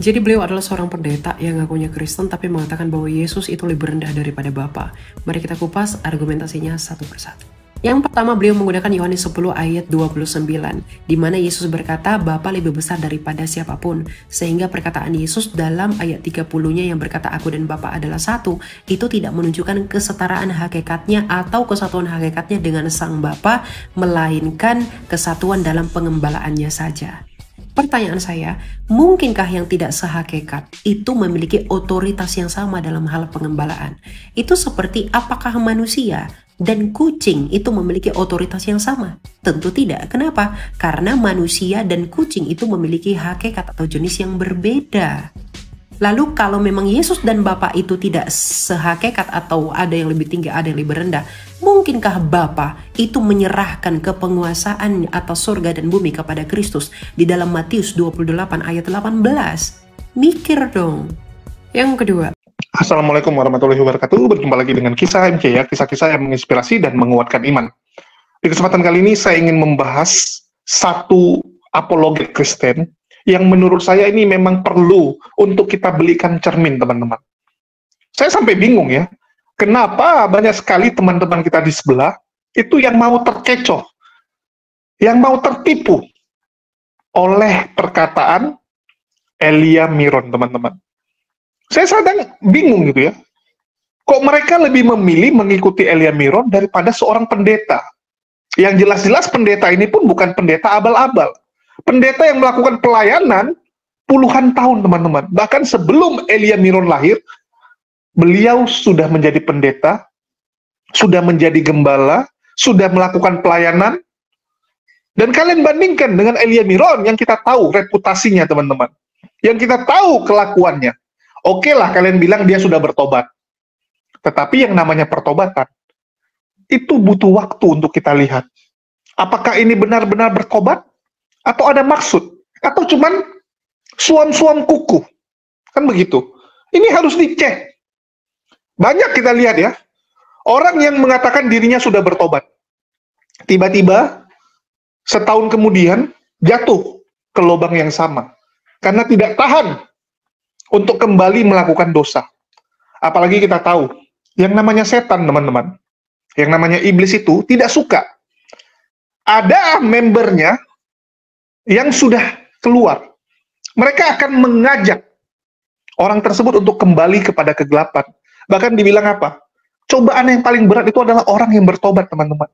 Jadi beliau adalah seorang pendeta yang ngakunya Kristen tapi mengatakan bahwa Yesus itu lebih rendah daripada Bapa. Mari kita kupas argumentasinya satu persatu. Yang pertama, beliau menggunakan Yohanes 10 ayat 29, di mana Yesus berkata Bapa lebih besar daripada siapapun, sehingga perkataan Yesus dalam ayat 30-nya yang berkata aku dan Bapa adalah satu, itu tidak menunjukkan kesetaraan hakikatnya atau kesatuan hakikatnya dengan Sang Bapa, melainkan kesatuan dalam pengembalaannya saja. Pertanyaan saya, mungkinkah yang tidak sehakikat itu memiliki otoritas yang sama dalam hal pengembalaan? Itu seperti apakah manusia dan kucing itu memiliki otoritas yang sama? Tentu tidak. Kenapa? Karena manusia dan kucing itu memiliki hakikat atau jenis yang berbeda. Lalu kalau memang Yesus dan Bapa itu tidak sehakikat atau ada yang lebih tinggi, ada yang lebih rendah, mungkinkah Bapa itu menyerahkan kepenguasaan atas surga dan bumi kepada Kristus di dalam Matius 28 ayat 18? Mikir dong. Yang kedua. Assalamualaikum warahmatullahi wabarakatuh. Berjumpa lagi dengan Kisah MC ya, kisah-kisah yang menginspirasi dan menguatkan iman. Di kesempatan kali ini saya ingin membahas satu apologet Kristen yang menurut saya ini memang perlu untuk kita belikan cermin, teman-teman. Saya sampai bingung ya, kenapa banyak sekali teman-teman kita di sebelah itu yang mau terkecoh, yang mau tertipu oleh perkataan Elia Miron, teman-teman. Saya sedang bingung gitu ya, kok mereka lebih memilih mengikuti Elia Miron daripada seorang pendeta. Yang jelas-jelas pendeta ini pun bukan pendeta abal-abal. Pendeta yang melakukan pelayanan puluhan tahun, teman-teman. Bahkan sebelum Elia Miron lahir, beliau sudah menjadi pendeta, sudah menjadi gembala, sudah melakukan pelayanan. Dan kalian bandingkan dengan Elia Miron yang kita tahu reputasinya, teman-teman. Yang kita tahu kelakuannya. Oke lah kalian bilang dia sudah bertobat. Tetapi yang namanya pertobatan, itu butuh waktu untuk kita lihat. Apakah ini benar-benar bertobat? Atau ada maksud? Atau cuman suam-suam kuku? Kan begitu. Ini harus dicek. Banyak kita lihat ya, orang yang mengatakan dirinya sudah bertobat. Tiba-tiba, setahun kemudian, jatuh ke lubang yang sama. Karena tidak tahan untuk kembali melakukan dosa. Apalagi kita tahu, yang namanya setan, teman-teman, yang namanya iblis itu tidak suka. Ada membernya yang sudah keluar. Mereka akan mengajak orang tersebut untuk kembali kepada kegelapan. Bahkan dibilang apa? Cobaan yang paling berat itu adalah orang yang bertobat, teman-teman.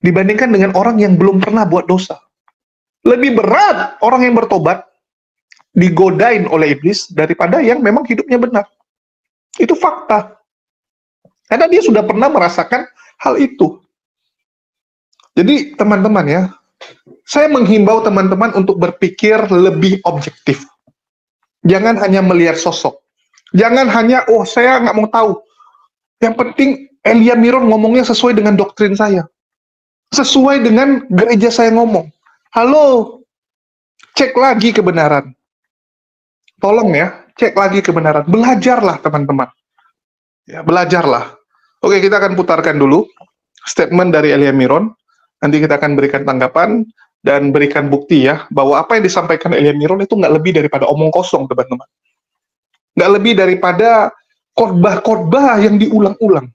Dibandingkan dengan orang yang belum pernah buat dosa. Lebih berat orang yang bertobat digodain oleh iblis daripada yang memang hidupnya benar. Itu fakta. Karena dia sudah pernah merasakan hal itu. Jadi teman-teman ya, saya menghimbau teman-teman untuk berpikir lebih objektif. Jangan hanya melihat sosok. Jangan hanya, oh saya nggak mau tahu. Yang penting Elia Miron ngomongnya sesuai dengan doktrin saya. Sesuai dengan gereja saya ngomong. Halo, cek lagi kebenaran. Tolong ya, cek lagi kebenaran. Belajarlah teman-teman. Ya, belajarlah. Oke, kita akan putarkan dulu statement dari Elia Miron. Nanti kita akan berikan tanggapan dan berikan bukti ya, bahwa apa yang disampaikan Elia Miron itu nggak lebih daripada omong kosong, teman-teman. Nggak lebih daripada khotbah-khotbah yang diulang-ulang.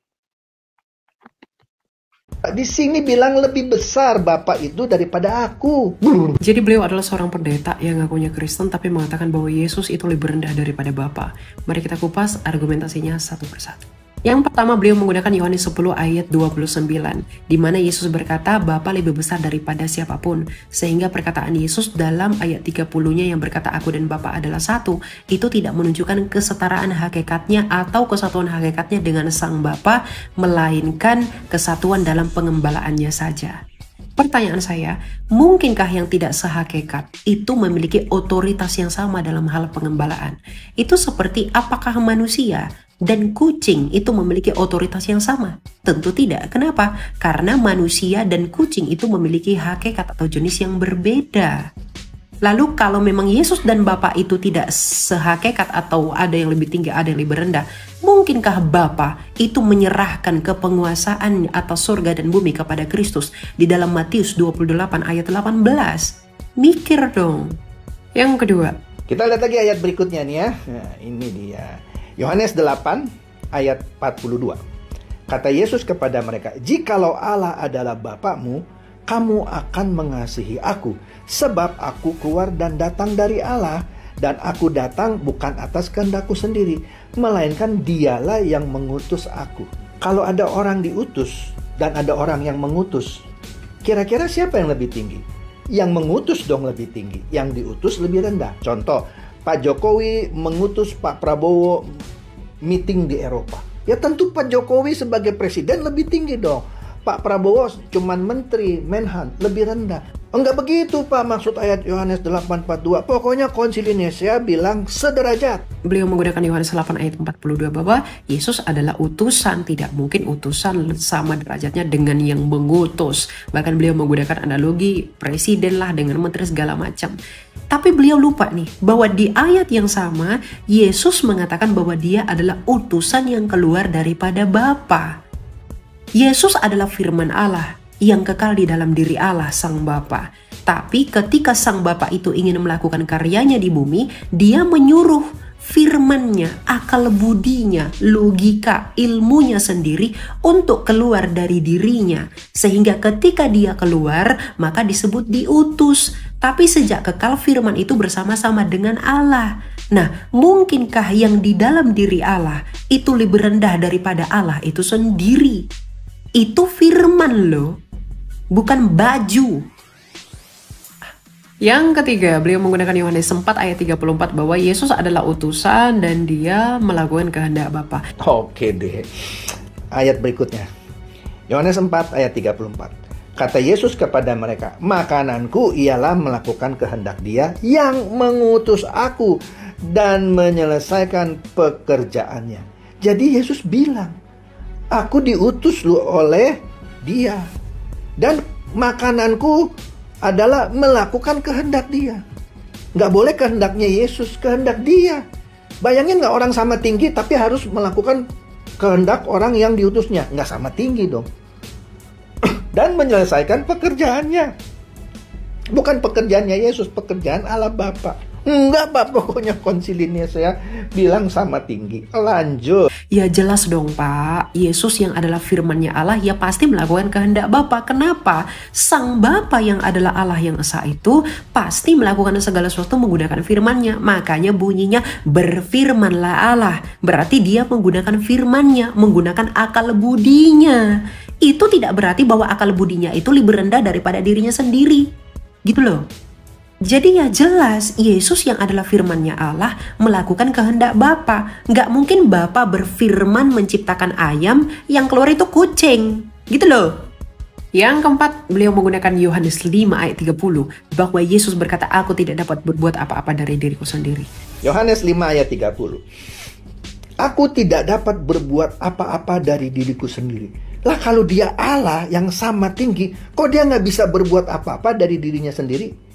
Di sini bilang lebih besar Bapak itu daripada aku. Jadi beliau adalah seorang pendeta yang ngakunya Kristen tapi mengatakan bahwa Yesus itu lebih rendah daripada Bapa. Mari kita kupas argumentasinya satu persatu. Yang pertama, beliau menggunakan Yohanes 10 ayat 29, di mana Yesus berkata Bapa lebih besar daripada siapapun, sehingga perkataan Yesus dalam ayat 30-nya yang berkata aku dan Bapa adalah satu, itu tidak menunjukkan kesetaraan hakikatnya atau kesatuan hakikatnya dengan Sang Bapa, melainkan kesatuan dalam pengembalaannya saja. Pertanyaan saya, mungkinkah yang tidak sehakikat itu memiliki otoritas yang sama dalam hal pengembalaan? Itu seperti apakah manusia dan kucing itu memiliki otoritas yang sama? Tentu tidak. Kenapa? Karena manusia dan kucing itu memiliki hakikat atau jenis yang berbeda. Lalu kalau memang Yesus dan Bapa itu tidak sehakikat atau ada yang lebih tinggi, ada yang lebih rendah, mungkinkah Bapa itu menyerahkan kepenguasaan atas surga dan bumi kepada Kristus di dalam Matius 28 ayat 18? Mikir dong. Yang kedua, Kita lihat lagi ayat berikutnya nih ya. Nah, ini dia. Yohanes 8 ayat 42. Kata Yesus kepada mereka, "Jikalau Allah adalah Bapakmu, kamu akan mengasihi aku, sebab aku keluar dan datang dari Allah, dan aku datang bukan atas kehendakku sendiri, melainkan Dialah yang mengutus aku." Kalau ada orang diutus dan ada orang yang mengutus, kira-kira siapa yang lebih tinggi? Yang mengutus dong lebih tinggi, yang diutus lebih rendah. Contoh, Pak Jokowi mengutus Pak Prabowo meeting di Eropa. Ya tentu Pak Jokowi sebagai presiden lebih tinggi dong. Pak Prabowo cuman menteri, Menhan, lebih rendah. Enggak begitu Pak, maksud ayat Yohanes 8:42. Pokoknya Konsili Nicea bilang sederajat. beliau menggunakan Yohanes 8 ayat 42 bahwa Yesus adalah utusan, tidak mungkin utusan sama derajatnya dengan yang mengutus. Bahkan beliau menggunakan analogi presiden lah dengan menteri segala macam. Tapi beliau lupa nih bahwa di ayat yang sama Yesus mengatakan bahwa dia adalah utusan yang keluar daripada Bapa. Yesus adalah firman Allah yang kekal di dalam diri Allah Sang Bapa. Tapi ketika Sang Bapa itu ingin melakukan karyanya di bumi, dia menyuruh firman-Nya, akal budinya, logika, ilmunya sendiri untuk keluar dari dirinya. Sehingga ketika dia keluar, maka disebut diutus. Tapi sejak kekal firman itu bersama-sama dengan Allah. Nah, mungkinkah yang di dalam diri Allah itu lebih rendah daripada Allah itu sendiri? Itu firman loh, bukan baju. Yang ketiga, beliau menggunakan Yohanes 4 ayat 34 bahwa Yesus adalah utusan dan dia melakukan kehendak Bapa. Oke deh. Ayat berikutnya. Yohanes 4 ayat 34. Kata Yesus kepada mereka, "Makananku ialah melakukan kehendak Dia yang mengutus aku dan menyelesaikan pekerjaannya." Jadi Yesus bilang, "Aku diutus oleh Dia. Dan makananku adalah melakukan kehendak Dia." Nggak boleh kehendaknya Yesus, kehendak Dia. Bayangin nggak orang sama tinggi tapi harus melakukan kehendak orang yang diutusnya? Nggak sama tinggi dong. Dan menyelesaikan pekerjaannya. Bukan pekerjaannya Yesus, pekerjaan Allah Bapa. Enggak Pak, pokoknya Konsili Nicea bilang sama tinggi. Lanjut. Ya jelas dong Pak, Yesus yang adalah firman-Nya Allah ya pasti melakukan kehendak Bapa. Kenapa? Sang Bapa yang adalah Allah yang esa itu pasti melakukan segala sesuatu menggunakan firman-Nya. Makanya bunyinya berfirmanlah Allah. Berarti dia menggunakan firman-Nya, menggunakan akal budinya. Itu tidak berarti bahwa akal budinya itu lebih rendah daripada dirinya sendiri. Gitu loh. Jadi ya jelas Yesus yang adalah firman-Nya Allah melakukan kehendak Bapa. Nggak mungkin Bapa berfirman menciptakan ayam yang keluar itu kucing. Gitu loh. Yang keempat, beliau menggunakan Yohanes 5 ayat 30 bahwa Yesus berkata, "Aku tidak dapat berbuat apa-apa dari diriku sendiri." Yohanes 5 ayat 30. "Aku tidak dapat berbuat apa-apa dari diriku sendiri." Lah kalau dia Allah yang sama tinggi, kok dia nggak bisa berbuat apa-apa dari dirinya sendiri?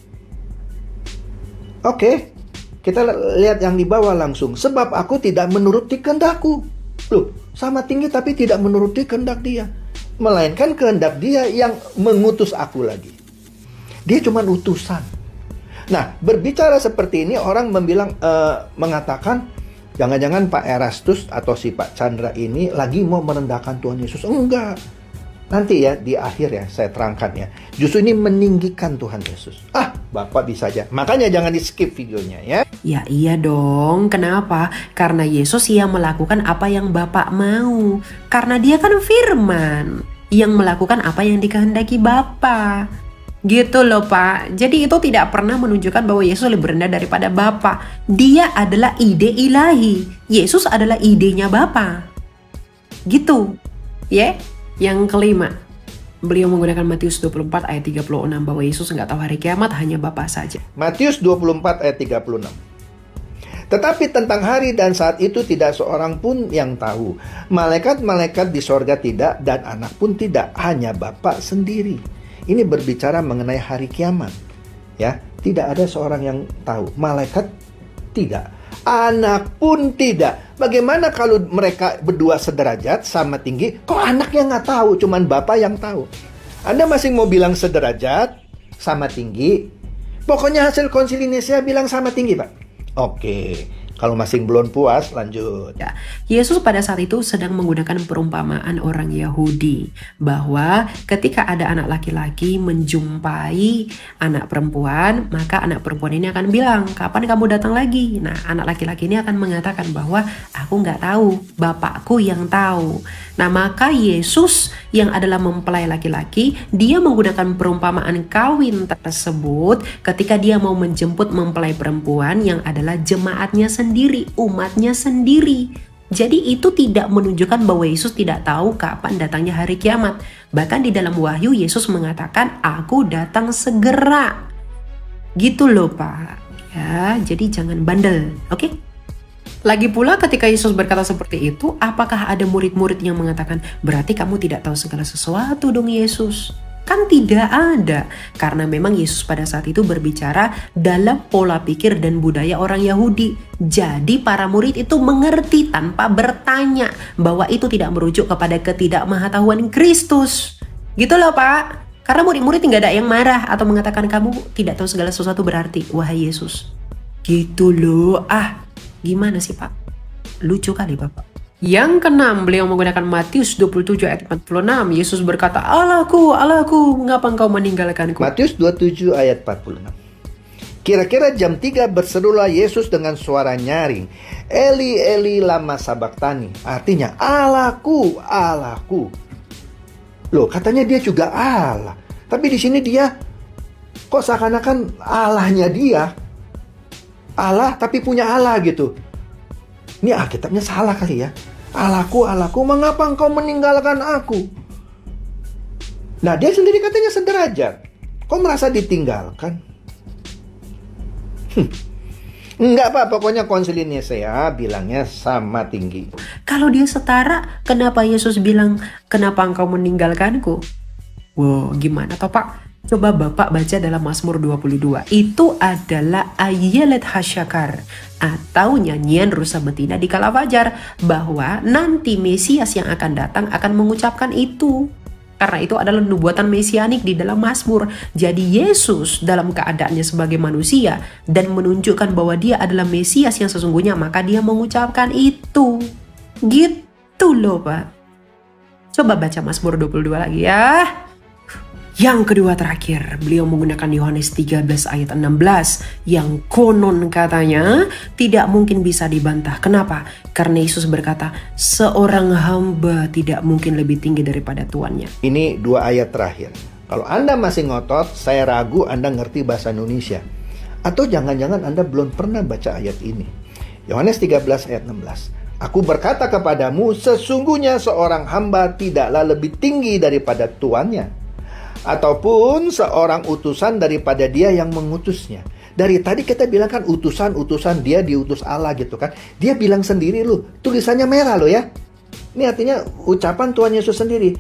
Oke, kita lihat yang di bawah langsung. "Sebab aku tidak menuruti kehendakku." Loh, sama tinggi tapi tidak menuruti kehendak Dia. Melainkan kehendak Dia yang mengutus aku lagi. Dia cuma utusan. Nah, berbicara seperti ini orang mengatakan, jangan-jangan Pak Erastus atau si Pak Chandra ini lagi mau merendahkan Tuhan Yesus. Enggak. Nanti ya di akhir ya saya terangkan ya. Justru ini meninggikan Tuhan Yesus. Bapak bisa aja. Makanya jangan di skip videonya ya. Ya iya dong. Kenapa? Karena Yesus yang melakukan apa yang Bapak mau. Karena dia kan firman yang melakukan apa yang dikehendaki Bapa. Gitu loh Pak. Jadi itu tidak pernah menunjukkan bahwa Yesus lebih rendah daripada Bapa. Dia adalah ide ilahi. Yesus adalah idenya Bapa. Gitu. Ya. Yang kelima, beliau menggunakan Matius 24 ayat 36 bahwa Yesus nggak tahu hari kiamat, hanya Bapa saja. Matius 24 ayat 36. "Tetapi tentang hari dan saat itu tidak seorang pun yang tahu. Malaikat-malaikat di sorga tidak, dan anak pun tidak, hanya Bapa sendiri." Ini berbicara mengenai hari kiamat. Ya, tidak ada seorang yang tahu. Malaikat tidak, anak pun tidak. Bagaimana kalau mereka berdua sederajat sama tinggi? Kok anaknya nggak tahu? Cuman Bapa yang tahu. Anda masih mau bilang sederajat sama tinggi? Pokoknya hasil konsili Nisea bilang sama tinggi, Pak. Oke, kalau masih belum puas, lanjut. Ya, Yesus pada saat itu sedang menggunakan perumpamaan orang Yahudi bahwa ketika ada anak laki-laki menjumpai anak perempuan, maka anak perempuan ini akan bilang, kapan kamu datang lagi? Nah, anak laki-laki ini akan mengatakan bahwa aku nggak tahu, bapakku yang tahu. Nah, maka Yesus yang adalah mempelai laki-laki, dia menggunakan perumpamaan kawin tersebut ketika dia mau menjemput mempelai perempuan yang adalah jemaatnya sendiri, umatnya sendiri. Jadi itu tidak menunjukkan bahwa Yesus tidak tahu kapan datangnya hari kiamat. Bahkan di dalam Wahyu Yesus mengatakan, aku datang segera. Gitu loh Pak. Ya, jadi jangan bandel, oke? Lagi pula ketika Yesus berkata seperti itu, apakah ada murid-murid yang mengatakan, berarti kamu tidak tahu segala sesuatu dong Yesus? Kan tidak ada, karena memang Yesus pada saat itu berbicara dalam pola pikir dan budaya orang Yahudi. Jadi para murid itu mengerti tanpa bertanya bahwa itu tidak merujuk kepada ketidakmengetahuan Kristus. Gitu loh Pak. Karena murid-murid nggak ada yang marah atau mengatakan kamu tidak tahu segala sesuatu berarti, wahai Yesus. Gitu loh, gimana sih Pak? Lucu kali Bapak. Yang keenam, beliau menggunakan Matius 27 ayat 46. Yesus berkata, Allahku, Allahku, mengapa engkau meninggalkanku? Matius 27 ayat 46. Kira-kira jam 3 berserulah Yesus dengan suara nyaring, Eli, Eli, lama sabaktani. Artinya, Allahku, Allahku. Loh, katanya dia juga Allah. Tapi di sini dia, kok seakan-akan Allahnya dia. Allah tapi punya Allah gitu. Ini Alkitabnya salah kali ya. Allahku, Allahku, mengapa engkau meninggalkan aku? Nah, dia sendiri katanya sederajat. Kok merasa ditinggalkan? Enggak Pak, pokoknya konsili Nisea bilangnya sama tinggi. Kalau dia setara, kenapa Yesus bilang, kenapa engkau meninggalkanku? Wow, gimana toh Pak? Coba Bapak baca dalam Mazmur 22. Itu adalah Ayelet Hasyakar atau nyanyian rusa betina di kala fajar, bahwa nanti Mesias yang akan datang akan mengucapkan itu. Karena itu adalah nubuatan mesianik di dalam Mazmur. Jadi Yesus dalam keadaannya sebagai manusia dan menunjukkan bahwa dia adalah Mesias yang sesungguhnya, maka dia mengucapkan itu. Gitu loh Pak. Coba baca Mazmur 22 lagi ya. Yang kedua terakhir, beliau menggunakan Yohanes 13 ayat 16 yang konon katanya tidak mungkin bisa dibantah. Kenapa? Karena Yesus berkata, seorang hamba tidak mungkin lebih tinggi daripada tuannya. Ini 2 ayat terakhir. Kalau Anda masih ngotot, saya ragu Anda ngerti bahasa Indonesia. Atau jangan-jangan Anda belum pernah baca ayat ini. Yohanes 13 ayat 16. Aku berkata kepadamu, sesungguhnya seorang hamba tidaklah lebih tinggi daripada tuannya, ataupun seorang utusan daripada dia yang mengutusnya. Dari tadi kita bilang kan utusan-utusan, dia diutus Allah gitu kan. Dia bilang sendiri loh, tulisannya merah loh ya. Ini artinya ucapan Tuhan Yesus sendiri.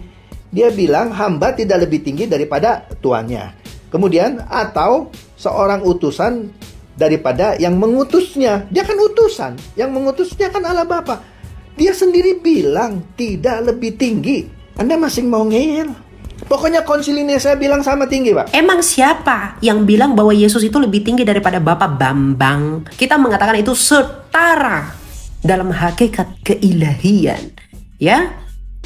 Dia bilang hamba tidak lebih tinggi daripada tuannya. Kemudian atau seorang utusan daripada yang mengutusnya. Dia kan utusan, yang mengutusnya kan Allah Bapa. Dia sendiri bilang tidak lebih tinggi. Anda masih mau ngeyel? Pokoknya konsili Nisea bilang sama tinggi Pak. Emang siapa yang bilang bahwa Yesus itu lebih tinggi daripada Bapak Bambang? Kita mengatakan itu setara dalam hakikat keilahian. Ya.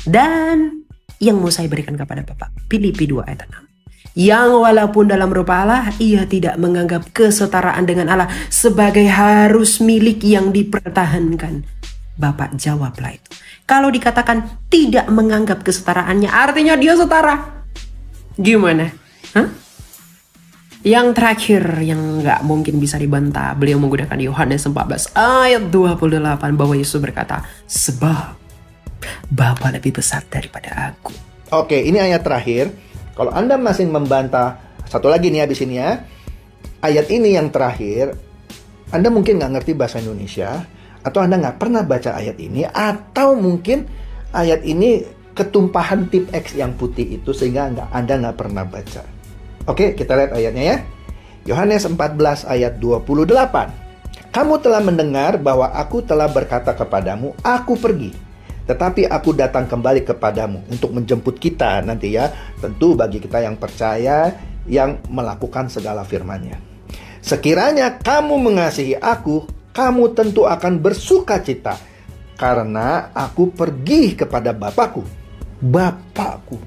Dan yang mau saya berikan kepada Bapak, Filipi 2 ayat 6. Yang walaupun dalam rupa Allah, ia tidak menganggap kesetaraan dengan Allah sebagai harus milik yang dipertahankan. Bapak jawablah itu. Kalau dikatakan tidak menganggap kesetaraannya, artinya dia setara. Gimana? Hah? Yang terakhir yang nggak mungkin bisa dibantah, beliau menggunakan Yohanes 14 ayat 28 bahwa Yesus berkata, sebab Bapa lebih besar daripada aku. Oke, ini ayat terakhir. Kalau Anda masih membantah, satu lagi nih habis ini ya. Ayat ini yang terakhir, Anda mungkin nggak ngerti bahasa Indonesia, atau Anda nggak pernah baca ayat ini, atau mungkin ayat ini ketumpahan tip X yang putih itu sehingga Anda nggak pernah baca. Oke, kita lihat ayatnya ya. Yohanes 14 ayat 28. Kamu telah mendengar bahwa aku telah berkata kepadamu, aku pergi, tetapi aku datang kembali kepadamu untuk menjemput kita nanti ya. Tentu bagi kita yang percaya, yang melakukan segala firman-Nya. Sekiranya kamu mengasihi aku, kamu tentu akan bersuka cita, karena aku pergi kepada Bapakku. Bapakku.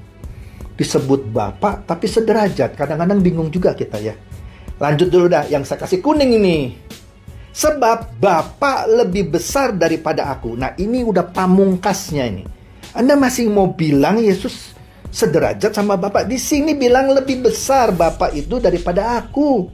Disebut Bapak, tapi sederajat. Kadang-kadang bingung juga kita ya. Lanjut dulu dah, yang saya kasih kuning ini. Sebab Bapa lebih besar daripada aku. Nah, ini udah pamungkasnya ini. Anda masih mau bilang Yesus sederajat sama Bapa? Di sini bilang lebih besar Bapa itu daripada aku.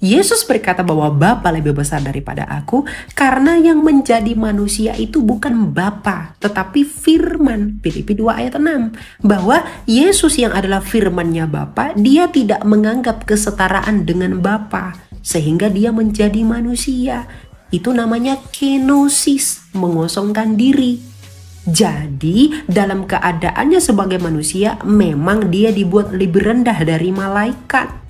Yesus berkata bahwa Bapa lebih besar daripada aku karena yang menjadi manusia itu bukan Bapa, tetapi firman. Filipi 2 ayat 6. Bahwa Yesus yang adalah firmannya Bapa, dia tidak menganggap kesetaraan dengan Bapa, sehingga dia menjadi manusia. Itu namanya kenosis, mengosongkan diri. Jadi dalam keadaannya sebagai manusia, memang dia dibuat lebih rendah dari malaikat.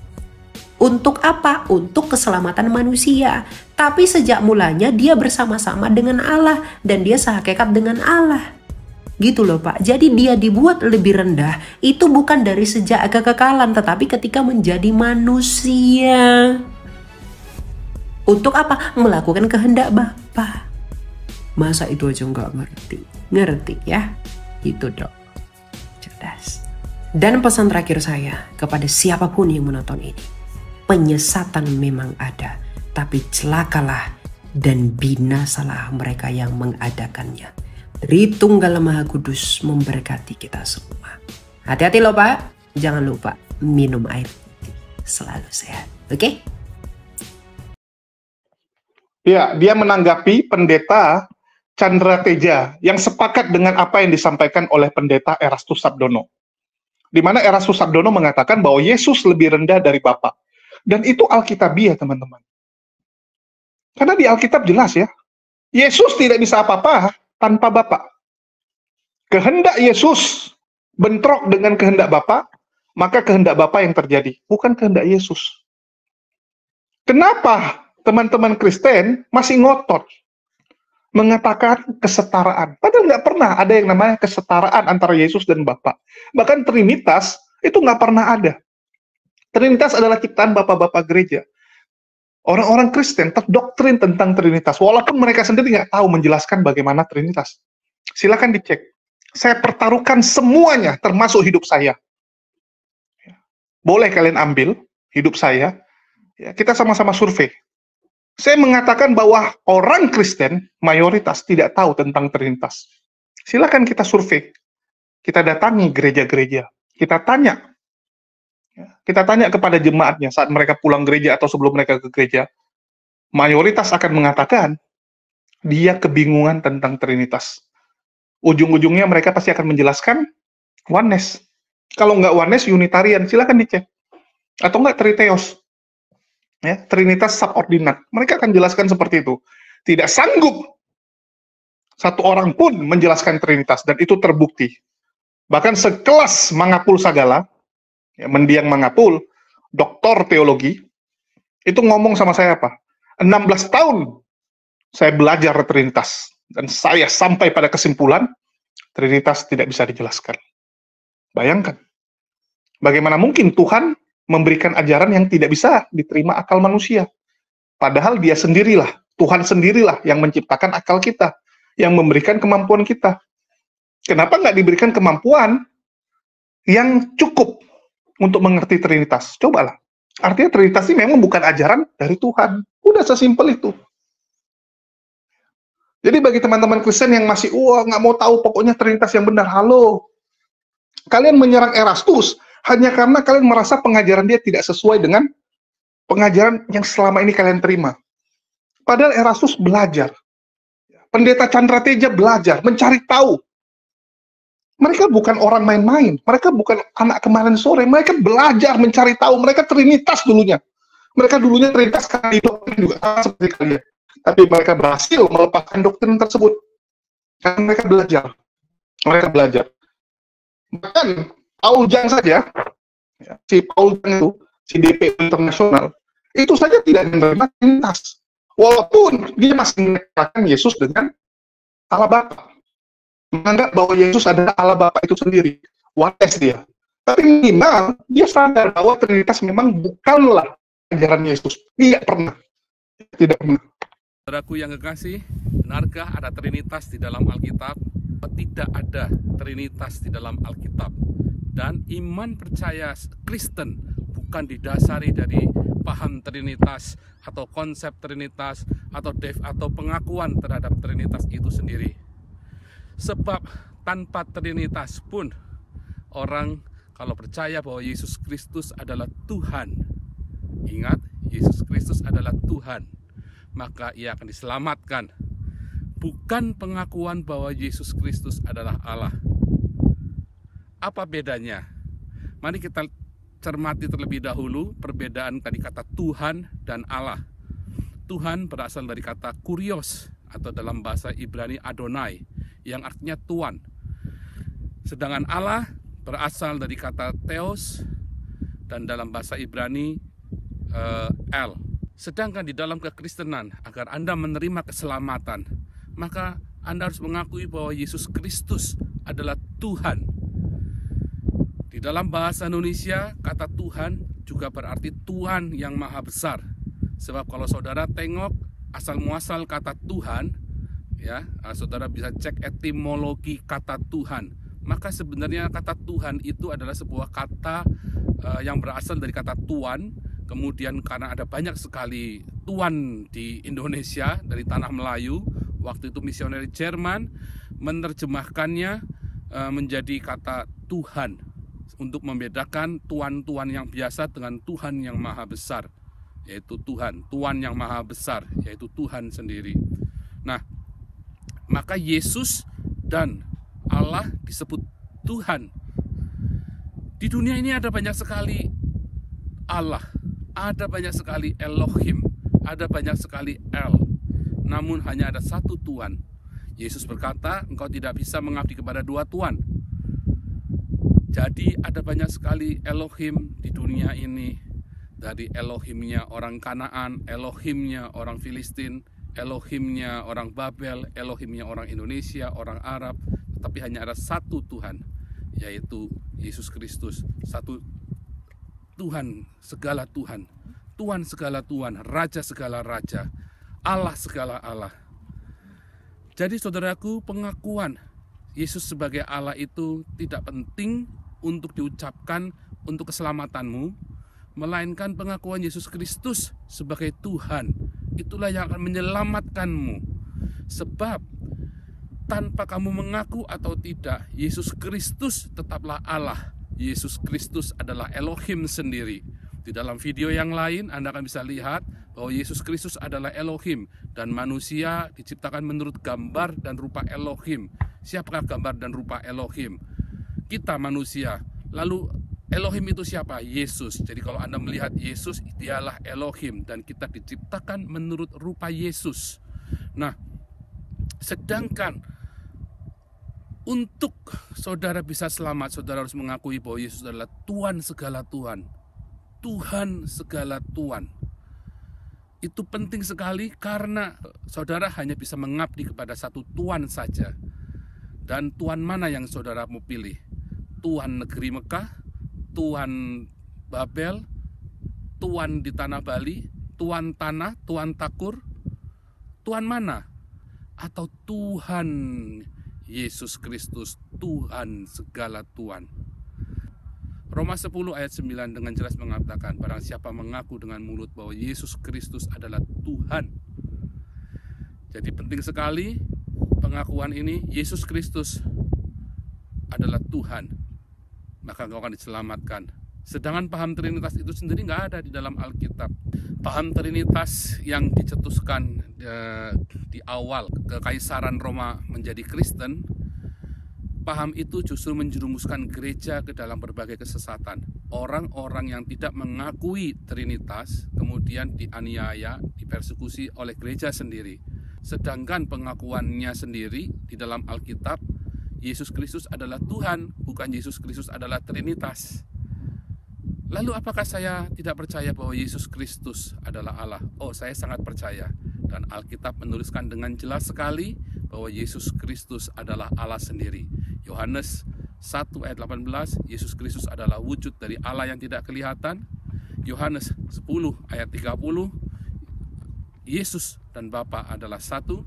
Untuk apa? Untuk keselamatan manusia. Tapi sejak mulanya dia bersama-sama dengan Allah dan dia sehakikat dengan Allah. Gitu loh Pak. Jadi dia dibuat lebih rendah itu bukan dari sejak kekekalan, tetapi ketika menjadi manusia. Untuk apa? Melakukan kehendak Bapa. Masa itu aja nggak ngerti? Ngerti ya? Itu dong. Cerdas. Dan pesan terakhir saya kepada siapapun yang menonton ini. Penyesatan memang ada, tapi celakalah dan binasalah mereka yang mengadakannya. Tritunggal Maha Kudus memberkati kita semua. Hati-hati loh Pak, jangan lupa minum air putih, selalu sehat. Oke? Ya, dia menanggapi pendeta Chandra Teja yang sepakat dengan apa yang disampaikan oleh pendeta Erastus Sabdono. Di mana Erastus Sabdono mengatakan bahwa Yesus lebih rendah dari Bapa. Dan itu Alkitabiah, teman-teman. Karena di Alkitab jelas ya, Yesus tidak bisa apa-apa tanpa Bapa. Kehendak Yesus bentrok dengan kehendak Bapa, maka kehendak Bapa yang terjadi, bukan kehendak Yesus. Kenapa teman-teman Kristen masih ngotot mengatakan kesetaraan? Padahal nggak pernah ada yang namanya kesetaraan antara Yesus dan Bapa. Bahkan Trinitas itu nggak pernah ada. Trinitas adalah ciptaan bapak-bapak gereja. Orang-orang Kristen terdoktrin tentang Trinitas, walaupun mereka sendiri nggak tahu menjelaskan bagaimana Trinitas. Silakan dicek. Saya pertaruhkan semuanya, termasuk hidup saya. Boleh kalian ambil hidup saya. Ya, kita sama-sama survei. Saya mengatakan bahwa orang Kristen mayoritas tidak tahu tentang Trinitas. Silakan kita survei. Kita datangi gereja-gereja. Kita tanya. Kita tanya kepada jemaatnya saat mereka pulang gereja atau sebelum mereka ke gereja, mayoritas akan mengatakan dia kebingungan tentang Trinitas. Ujung-ujungnya mereka pasti akan menjelaskan oneness. Kalau nggak oneness, Unitarian, silakan dicek. Atau nggak Triteos, ya, Trinitas subordinat. Mereka akan jelaskan seperti itu. Tidak sanggup satu orang pun menjelaskan Trinitas, dan itu terbukti. Bahkan sekelas Mangapul Sagala, ya, mendiang Mangapul, doktor teologi, itu ngomong sama saya apa? 16 tahun saya belajar Trinitas, dan saya sampai pada kesimpulan, Trinitas tidak bisa dijelaskan. Bayangkan, bagaimana mungkin Tuhan memberikan ajaran yang tidak bisa diterima akal manusia? Padahal dia sendirilah, Tuhan sendirilah yang menciptakan akal kita, yang memberikan kemampuan kita. Kenapa nggak diberikan kemampuan yang cukup untuk mengerti Trinitas? Cobalah. Artinya Trinitas ini memang bukan ajaran dari Tuhan. Udah sesimpel itu. Jadi bagi teman-teman Kristen yang masih, nggak mau tahu pokoknya Trinitas yang benar, halo. Kalian menyerang Erastus hanya karena kalian merasa pengajaran dia tidak sesuai dengan pengajaran yang selama ini kalian terima. Padahal Erastus belajar. Pendeta Chandra Teja belajar, mencari tahu. Mereka bukan orang main-main, mereka bukan anak kemarin sore, mereka belajar mencari tahu, mereka Trinitas dulunya. Mereka dulunya Trinitas karena doktrin juga sama seperti kalian. Tapi mereka berhasil melepaskan doktrin tersebut. Karena mereka belajar. Mereka belajar. Bahkan Paul Jang saja, ya, si Paul Jang itu, si DP internasional, itu saja tidak menerima Trinitas. Walaupun dia masih mengatakan Yesus dengan Allah Bapa. Menganggap bahwa Yesus adalah Allah Bapa itu sendiri. Oneness dia. Tapi minimal dia sadar bahwa Trinitas memang bukanlah ajaran Yesus. Tidak pernah. Saudaraku yang kekasih, benarkah ada Trinitas di dalam Alkitab? Tidak ada Trinitas di dalam Alkitab. Dan iman percaya Kristen bukan didasari dari paham Trinitas atau konsep Trinitas atau pengakuan terhadap Trinitas itu sendiri. Sebab tanpa Trinitas pun orang kalau percaya bahwa Yesus Kristus adalah Tuhan, ingat, Yesus Kristus adalah Tuhan, maka ia akan diselamatkan. Bukan pengakuan bahwa Yesus Kristus adalah Allah. Apa bedanya? Mari kita cermati terlebih dahulu perbedaan dari kata Tuhan dan Allah. Tuhan berasal dari kata kurios atau dalam bahasa Ibrani Adonai yang artinya Tuhan. Sedangkan Allah berasal dari kata Theos dan dalam bahasa Ibrani El. Sedangkan di dalam kekristenan, agar Anda menerima keselamatan, maka Anda harus mengakui bahwa Yesus Kristus adalah Tuhan. Di dalam bahasa Indonesia, kata Tuhan juga berarti Tuhan yang maha besar. Sebab kalau saudara tengok asal muasal kata Tuhan, ya, saudara bisa cek etimologi kata Tuhan. Maka sebenarnya kata Tuhan itu adalah sebuah kata yang berasal dari kata tuan. Kemudian karena ada banyak sekali tuan di Indonesia dari tanah Melayu, waktu itu misioner Jerman menerjemahkannya menjadi kata Tuhan untuk membedakan tuan-tuan yang biasa dengan Tuhan yang maha besar, yaitu Tuhan, tuan yang maha besar, yaitu Tuhan sendiri. Nah, maka Yesus dan Allah disebut Tuhan. Di dunia ini ada banyak sekali Allah, ada banyak sekali Elohim, ada banyak sekali El. Namun hanya ada satu Tuhan. Yesus berkata, engkau tidak bisa mengabdi kepada dua Tuhan. Jadi ada banyak sekali Elohim di dunia ini. Dari Elohimnya orang Kanaan, Elohimnya orang Filistin, Elohimnya orang Babel, Elohimnya orang Indonesia, orang Arab. Tapi hanya ada satu Tuhan, yaitu Yesus Kristus. Satu Tuhan segala Tuhan, Tuhan segala Tuhan, Raja segala Raja, Allah segala Allah. Jadi saudaraku, pengakuan Yesus sebagai Allah itu tidak penting untuk diucapkan untuk keselamatanmu, melainkan pengakuan Yesus Kristus sebagai Tuhan, itulah yang akan menyelamatkanmu. Sebab tanpa kamu mengaku atau tidak, Yesus Kristus tetaplah Allah. Yesus Kristus adalah Elohim sendiri. Di dalam video yang lain Anda akan bisa lihat bahwa Yesus Kristus adalah Elohim dan manusia diciptakan menurut gambar dan rupa Elohim. Siapakah gambar dan rupa Elohim? Kita manusia. Lalu Elohim itu siapa? Yesus. Jadi kalau Anda melihat Yesus, dialah Elohim dan kita diciptakan menurut rupa Yesus. Nah, sedangkan untuk saudara bisa selamat, saudara harus mengakui bahwa Yesus adalah Tuhan segala Tuhan. Tuhan segala Tuhan. Itu penting sekali karena saudara hanya bisa mengabdi kepada satu Tuhan saja. Dan Tuhan mana yang saudara mau pilih? Tuhan negeri Mekah, Tuhan Babel, Tuhan di tanah Bali, Tuhan tanah, Tuhan takur, Tuhan mana? Atau Tuhan Yesus Kristus, Tuhan segala Tuhan. Roma 10 ayat 9 dengan jelas mengatakan, barang siapa mengaku dengan mulut bahwa Yesus Kristus adalah Tuhan. Jadi penting sekali pengakuan ini, Yesus Kristus adalah Tuhan, maka engkau akan diselamatkan. Sedangkan paham Trinitas itu sendiri nggak ada di dalam Alkitab. Paham Trinitas yang dicetuskan di awal Kekaisaran Roma menjadi Kristen, paham itu justru menjerumuskan gereja ke dalam berbagai kesesatan. Orang-orang yang tidak mengakui Trinitas kemudian dianiaya, dipersekusi oleh gereja sendiri. Sedangkan pengakuannya sendiri di dalam Alkitab, Yesus Kristus adalah Tuhan, bukan Yesus Kristus adalah Trinitas. Lalu apakah saya tidak percaya bahwa Yesus Kristus adalah Allah? Oh, saya sangat percaya. Dan Alkitab menuliskan dengan jelas sekali bahwa Yesus Kristus adalah Allah sendiri. Yohanes 1 ayat 18, Yesus Kristus adalah wujud dari Allah yang tidak kelihatan. Yohanes 10 ayat 30, Yesus dan Bapa adalah satu.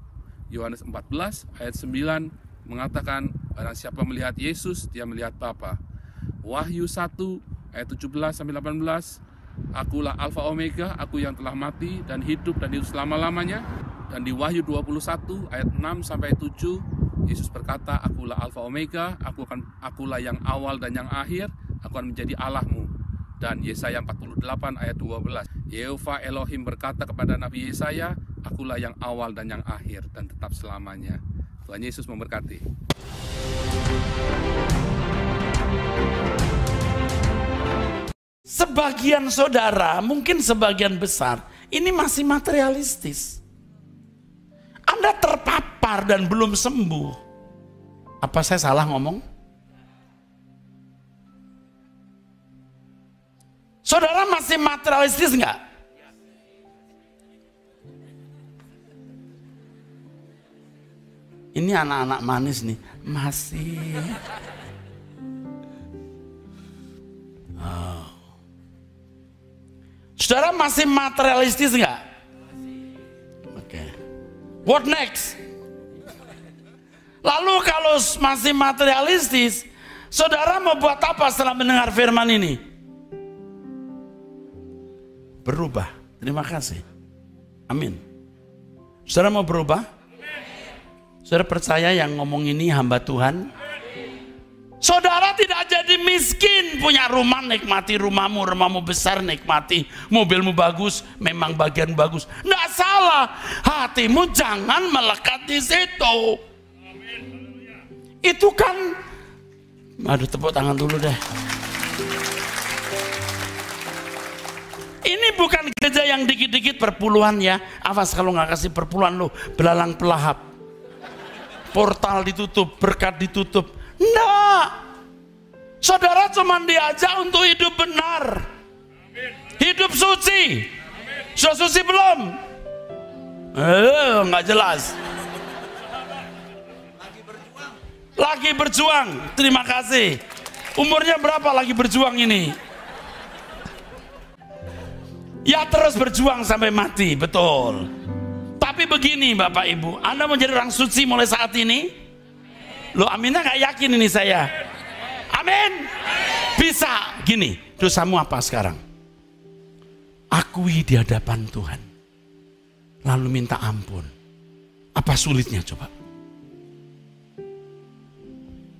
Yohanes 14 ayat 9 mengatakan, barang siapa melihat Yesus, dia melihat Bapa. Wahyu 1 ayat 17-18, akulah Alfa Omega, aku yang telah mati dan hidup selama-lamanya. Dan di Wahyu 21 ayat 6-7, Yesus berkata, akulah Alfa Omega, akulah yang awal dan yang akhir, aku akan menjadi Allahmu. Dan Yesaya 48 ayat 12, Yehova Elohim berkata kepada Nabi Yesaya, akulah yang awal dan yang akhir dan tetap selamanya. Tuhan Yesus memberkati. Sebagian saudara, mungkin sebagian besar, ini masih materialistis. Anda terpapar dan belum sembuh. Apa saya salah ngomong? Saudara masih materialistis enggak? Ini anak-anak manis nih, masih. Oh. Saudara masih materialistis enggak? Oke. What next? Lalu kalau masih materialistis, saudara mau buat apa setelah mendengar firman ini? Berubah. Terima kasih. Amin. Saudara mau berubah? Saudara percaya yang ngomong ini hamba Tuhan? Saudara tidak jadi miskin, punya rumah, nikmati rumahmu, rumahmu besar, nikmati mobilmu bagus, memang bagian bagus. Nggak salah, hatimu jangan melekat di situ. Itu kan, aduh tepuk tangan dulu deh. Ini bukan gereja yang dikit-dikit perpuluhan ya. Awas kalau nggak kasih perpuluhan lo, belalang pelahap. Portal ditutup, berkat ditutup. Enggak. Saudara cuma diajak untuk hidup benar. Hidup suci. Sudah suci belum? Nggak jelas. Lagi berjuang. Terima kasih. Umurnya berapa lagi berjuang ini? Ya terus berjuang sampai mati, betul. Tapi begini Bapak Ibu, Anda mau jadi orang suci mulai saat ini? Loh aminnya nggak yakin ini saya. Amin. Bisa. Gini, dosamu apa sekarang? Akui di hadapan Tuhan. Lalu minta ampun. Apa sulitnya coba?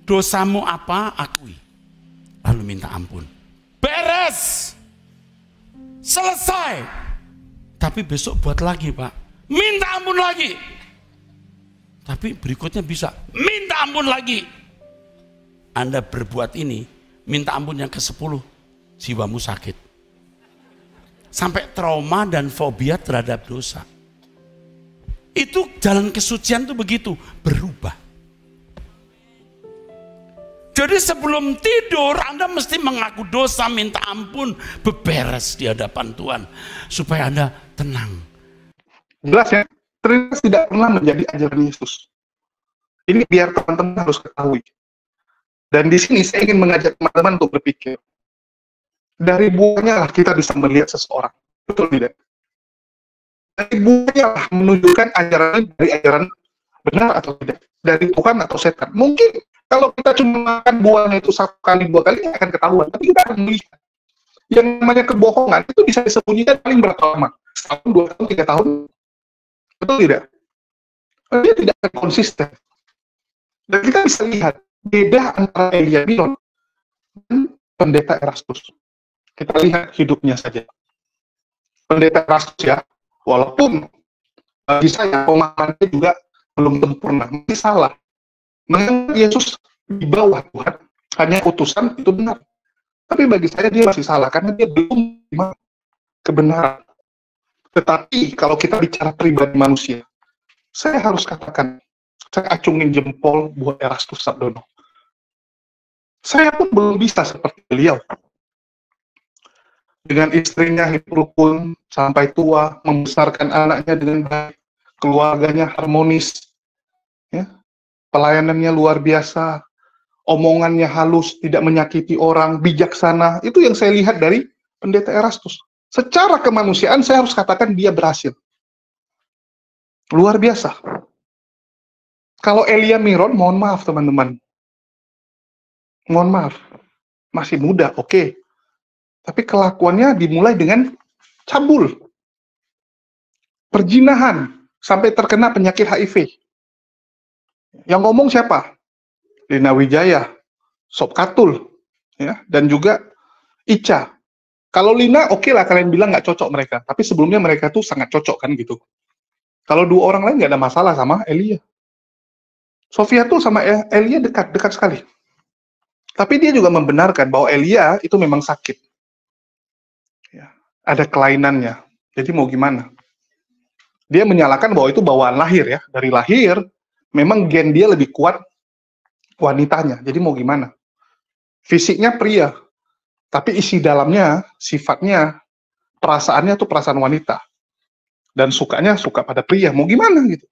Dosamu apa? Akui. Lalu minta ampun. Beres. Selesai. Tapi besok buat lagi Pak. Minta ampun lagi. Tapi berikutnya bisa minta ampun lagi. Anda berbuat ini, minta ampun yang ke-10, jiwamu sakit. Sampai trauma dan fobia terhadap dosa. Itu jalan kesucian itu begitu, berubah. Jadi sebelum tidur Anda mesti mengaku dosa, minta ampun, beberes di hadapan Tuhan. Supaya Anda tenang. Jelas ya. Trinitas tidak pernah menjadi ajaran Yesus. Ini biar teman-teman harus ketahui. Dan di sini saya ingin mengajak teman-teman untuk berpikir. Dari buahnya lah kita bisa melihat seseorang. Betul tidak? Dari buahnya lah menunjukkan ajaran dari ajaran benar atau tidak. Dari Tuhan atau setan. Mungkin kalau kita cuma makan buahnya itu 1 kali, 2 kali, akan ketahuan. Tapi kita akan melihat. Yang namanya kebohongan itu bisa disembunyikan paling berapa lama? 1 tahun, 2 tahun, 3 tahun. Betul tidak? Dia tidak akan konsisten. Dan kita bisa lihat beda antara Elia Bion dan pendeta Erastus. Kita lihat hidupnya saja. Pendeta Erastus ya, walaupun bagi saya pemahamannya juga belum sempurna, masih salah. Menganggap Yesus di bawah Tuhan, hanya utusan itu benar. Tapi bagi saya dia masih salah karena dia belum menerima kebenaran. Tetapi kalau kita bicara pribadi manusia, saya harus katakan, saya acungin jempol buat Erastus Sabdono. Saya pun belum bisa seperti beliau. Dengan istrinya hidup rukun sampai tua, membesarkan anaknya dengan baik, keluarganya harmonis, ya, pelayanannya luar biasa, omongannya halus, tidak menyakiti orang, bijaksana. Itu yang saya lihat dari Pendeta Erastus. Secara kemanusiaan saya harus katakan dia berhasil. Luar biasa. Kalau Elia Miron, mohon maaf teman-teman. Mohon maaf. Masih muda, oke. Tapi kelakuannya dimulai dengan cabul. Perzinahan. Sampai terkena penyakit HIV. Yang ngomong siapa? Lina Wijaya, Sob Katul, ya, dan juga Ica. Kalau Lina, oke lah kalian bilang nggak cocok mereka. Tapi sebelumnya mereka tuh sangat cocok kan gitu. Kalau dua orang lain nggak ada masalah sama Elia. Sofia tuh sama Elia dekat sekali. Tapi dia juga membenarkan bahwa Elia itu memang sakit. Ya, ada kelainannya. Jadi mau gimana? Dia menyalahkan bahwa itu bawaan lahir ya. Dari lahir, memang gen dia lebih kuat wanitanya. Jadi mau gimana? Fisiknya pria. Tapi isi dalamnya, sifatnya, perasaannya tuh perasaan wanita. Dan sukanya suka pada pria. Mau gimana gitu?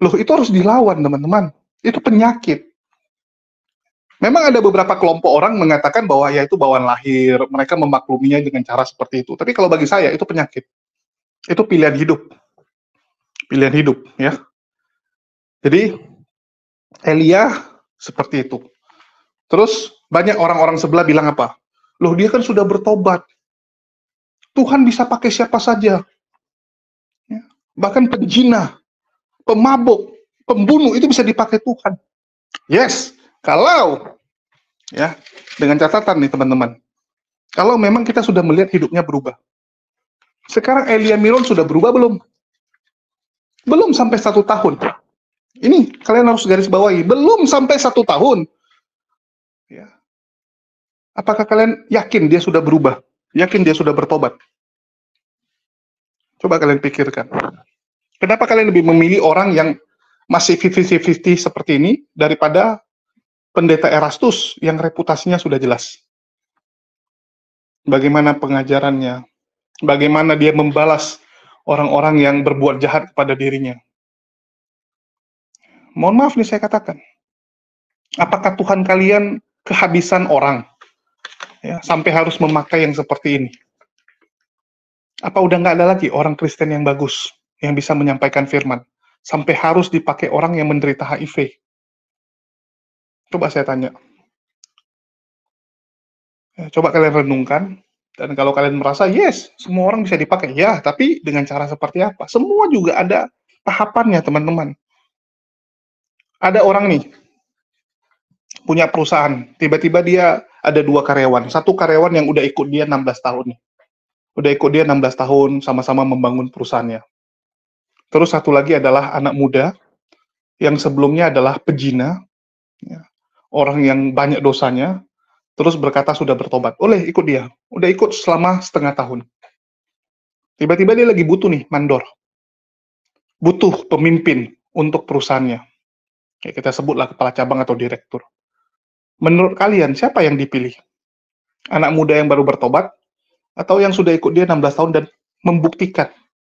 Loh, itu harus dilawan, teman-teman. Itu penyakit. Memang ada beberapa kelompok orang mengatakan bahwa ya itu bawaan lahir, mereka memakluminya dengan cara seperti itu. Tapi kalau bagi saya, itu penyakit. Itu pilihan hidup. Pilihan hidup, ya. Jadi, Elia seperti itu. Terus, banyak orang-orang sebelah bilang apa? Loh, dia kan sudah bertobat. Tuhan bisa pakai siapa saja. Ya. Bahkan penzina, pemabuk, pembunuh, itu bisa dipakai Tuhan. Yes, kalau, ya, dengan catatan nih teman-teman, kalau memang kita sudah melihat hidupnya berubah. Sekarang Elia Miron sudah berubah belum? Belum sampai 1 tahun. Ini kalian harus garis bawahi, belum sampai 1 tahun. Ya. Apakah kalian yakin dia sudah berubah? Yakin dia sudah bertobat? Coba kalian pikirkan. Kenapa kalian lebih memilih orang yang masih 50-50 seperti ini daripada Pendeta Erastus yang reputasinya sudah jelas? Bagaimana pengajarannya? Bagaimana dia membalas orang-orang yang berbuat jahat kepada dirinya? Mohon maaf nih saya katakan. Apakah Tuhan kalian kehabisan orang? Ya, sampai harus memakai yang seperti ini? Apa udah nggak ada lagi orang Kristen yang bagus, yang bisa menyampaikan firman? Sampai harus dipakai orang yang menderita HIV? Coba saya tanya. Ya, coba kalian renungkan. Dan kalau kalian merasa, yes, semua orang bisa dipakai. Ya, tapi dengan cara seperti apa? Semua juga ada tahapannya, teman-teman. Ada orang nih, punya perusahaan. Tiba-tiba dia ada 2 karyawan. 1 karyawan yang udah ikut dia 16 tahun nih. Udah ikut dia 16 tahun, sama-sama membangun perusahaannya. Terus 1 lagi adalah anak muda, yang sebelumnya adalah pezina, ya, orang yang banyak dosanya, terus berkata sudah bertobat. Oleh ikut dia. Udah ikut selama setengah tahun. Tiba-tiba dia lagi butuh nih, mandor. Butuh pemimpin untuk perusahaannya. Ya, kita sebutlah kepala cabang atau direktur. Menurut kalian, siapa yang dipilih? Anak muda yang baru bertobat? Atau yang sudah ikut dia 16 tahun dan membuktikan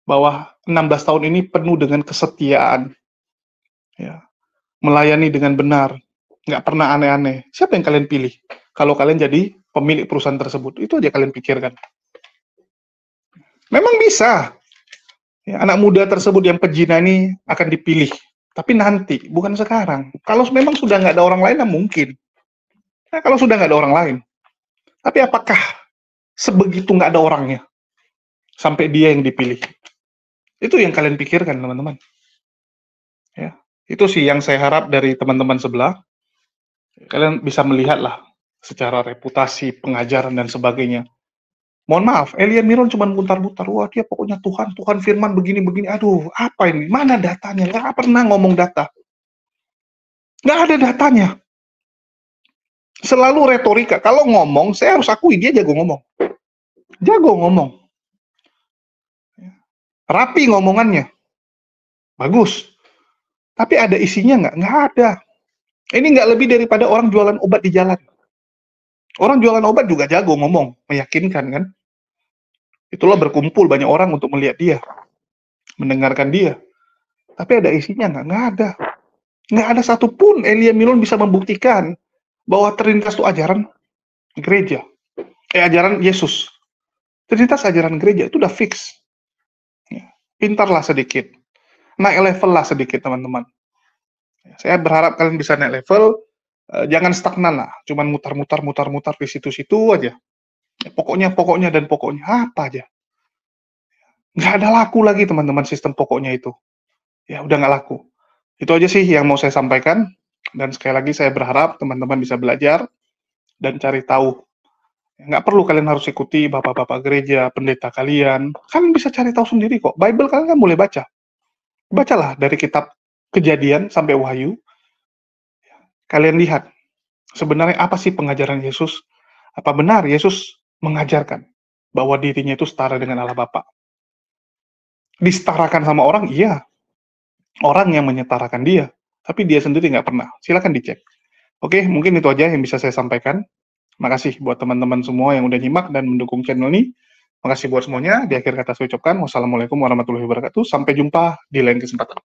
bahwa 16 tahun ini penuh dengan kesetiaan. Ya, melayani dengan benar. Nggak pernah aneh-aneh. Siapa yang kalian pilih? Kalau kalian jadi pemilik perusahaan tersebut. Itu aja kalian pikirkan. Memang bisa. Ya, anak muda tersebut yang pezina ini akan dipilih. Tapi nanti, bukan sekarang. Kalau memang sudah nggak ada orang lain, nah mungkin. Nah, kalau sudah nggak ada orang lain. Tapi apakah sebegitu nggak ada orangnya? Sampai dia yang dipilih. Itu yang kalian pikirkan, teman-teman. Ya, itu sih yang saya harap dari teman-teman sebelah. Kalian bisa melihatlah secara reputasi, pengajaran, dan sebagainya. Mohon maaf, Elia Miron cuma mutar-mutar. Wah, dia pokoknya Tuhan firman begini-begini. Aduh, apa ini? Mana datanya? Nggak pernah ngomong data. Nggak ada datanya. Selalu retorika. Kalau ngomong, saya harus akui dia jago ngomong. Jago ngomong. Rapi ngomongannya. Bagus. Tapi ada isinya nggak? Nggak ada. Ini nggak lebih daripada orang jualan obat di jalan. Orang jualan obat juga jago ngomong, meyakinkan kan? Itulah berkumpul banyak orang untuk melihat dia, mendengarkan dia. Tapi ada isinya nggak? Nggak ada. Nggak ada satupun Elia Milon bisa membuktikan bahwa Trinitas itu ajaran gereja. Ajaran Yesus. Trinitas ajaran gereja itu udah fix. Ya, pintarlah sedikit. Naik level lah sedikit, teman-teman. Saya berharap kalian bisa naik level, jangan stagnan lah, cuman mutar-mutar di situ-situ aja. Pokoknya apa aja. Nggak ada laku lagi, teman-teman, sistem pokoknya itu. Ya, udah nggak laku. Itu aja sih yang mau saya sampaikan, dan sekali lagi saya berharap teman-teman bisa belajar dan cari tahu. Nggak perlu kalian harus ikuti bapak-bapak gereja, pendeta kalian. Kalian bisa cari tahu sendiri kok. Bible kalian kan boleh baca. Bacalah dari kitab Kejadian sampai Wahyu. Kalian lihat, sebenarnya apa sih pengajaran Yesus? Apa benar Yesus mengajarkan bahwa dirinya itu setara dengan Allah Bapa? Disetarakan sama orang? Iya. Orang yang menyetarakan dia. Tapi dia sendiri nggak pernah. Silakan dicek. Oke, mungkin itu aja yang bisa saya sampaikan. Makasih buat teman-teman semua yang udah nyimak dan mendukung channel ini. Makasih buat semuanya. Di akhir kata saya ucapkan wassalamualaikum warahmatullahi wabarakatuh. Sampai jumpa di lain kesempatan.